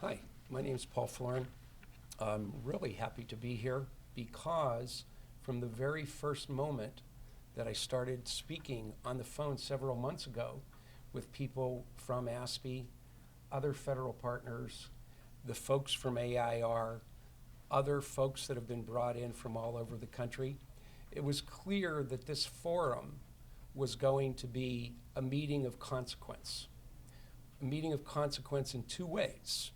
Hi, my name is Paul Florin. I'm really happy to be here because from the very first moment that I started speaking on the phone several months ago with people from ASPE, other federal partners, the folks from AIR, other folks that have been brought in from all over the country, it was clear that this forum was going to be a meeting of consequence. A meeting of consequence in two ways.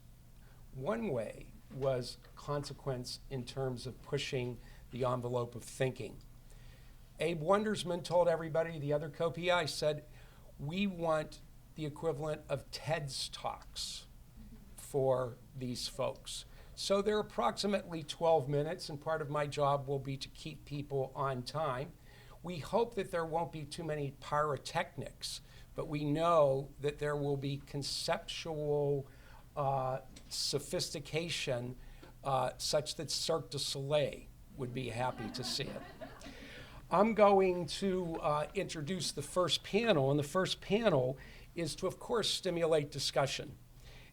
One way was consequence in terms of pushing the envelope of thinking. Abe Wondersman told everybody, the other co-PI said, we want the equivalent of TED's talks for these folks. So they're approximately 12 minutes, and part of my job will be to keep people on time. We hope that there won't be too many pyrotechnics, but we know that there will be conceptual sophistication such that Cirque du Soleil would be happy to see it. I'm going to introduce the first panel, and the first panel is to, of course, stimulate discussion.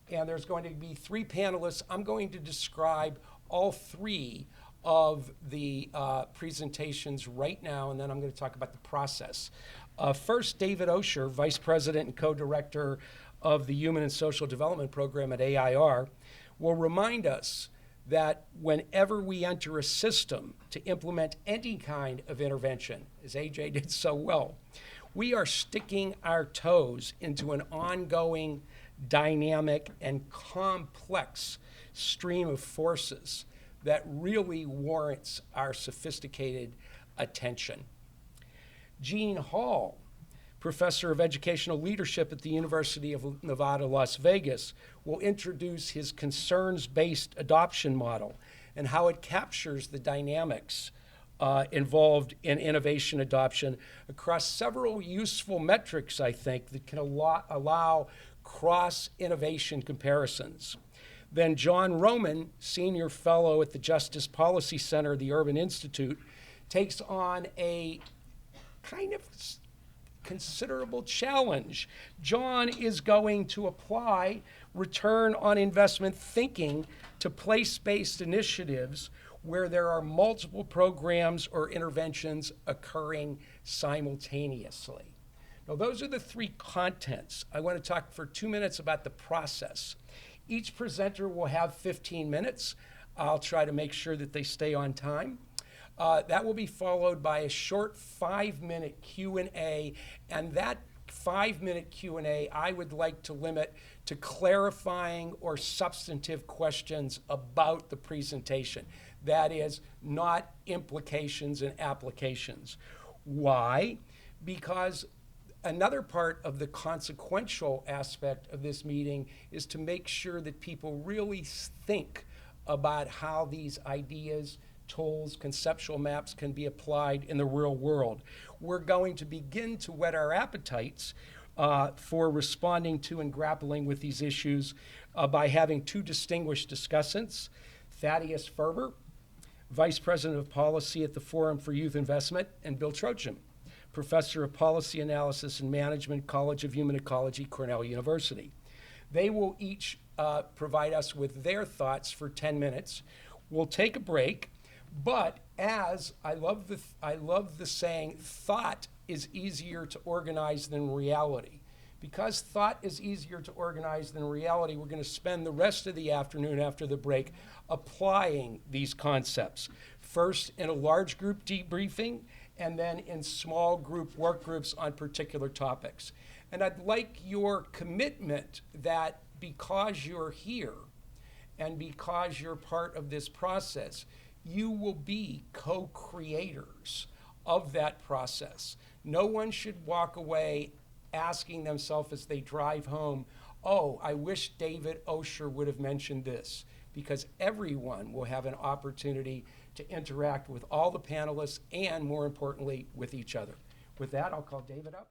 And there's going to be three panelists. I'm going to describe all three of the presentations right now, and then I'm going to talk about the process. First, David Osher, Vice President and Co-Director of the Human and Social Development Program at AIR, will remind us that whenever we enter a system to implement any kind of intervention, as AJ did so well, we are sticking our toes into an ongoing, dynamic, and complex stream of forces that really warrants our sophisticated attention. Gene Hall, Professor of Educational Leadership at the University of Nevada, Las Vegas, will introduce his concerns-based adoption model and how it captures the dynamics involved in innovation adoption across several useful metrics, I think, that can allow cross-innovation comparisons. Then John Roman, Senior Fellow at the Justice Policy Center of the Urban Institute, takes on a kind of considerable challenge. John is going to apply return on investment thinking to place-based initiatives where there are multiple programs or interventions occurring simultaneously. Now, those are the three contents. I want to talk for 2 minutes about the process. Each presenter will have 15 minutes. I'll try to make sure that they stay on time. That will be followed by a short 5-minute Q&A, and that 5-minute Q&A I would like to limit to clarifying or substantive questions about the presentation. That is, not implications and applications. Why? Because another part of the consequential aspect of this meeting is to make sure that people really think about how these ideas, tools, conceptual maps can be applied in the real world. We're going to begin to whet our appetites for responding to and grappling with these issues by having two distinguished discussants, Thaddeus Ferber, Vice President of Policy at the Forum for Youth Investment, and Bill Trojan, Professor of Policy Analysis and Management, College of Human Ecology, Cornell University. They will each provide us with their thoughts for 10 minutes. We'll take a break, but as I love the saying, thought is easier to organize than reality. Because thought is easier to organize than reality, we're going to spend the rest of the afternoon after the break applying these concepts. First in a large group debriefing, and then in small group work groups on particular topics. And I'd like your commitment that because you're here and because you're part of this process, you will be co-creators of that process. No one should walk away asking themselves as they drive home, oh, I wish David Osher would have mentioned this, because everyone will have an opportunity to interact with all the panelists and, more importantly, with each other. With that, I'll call David up.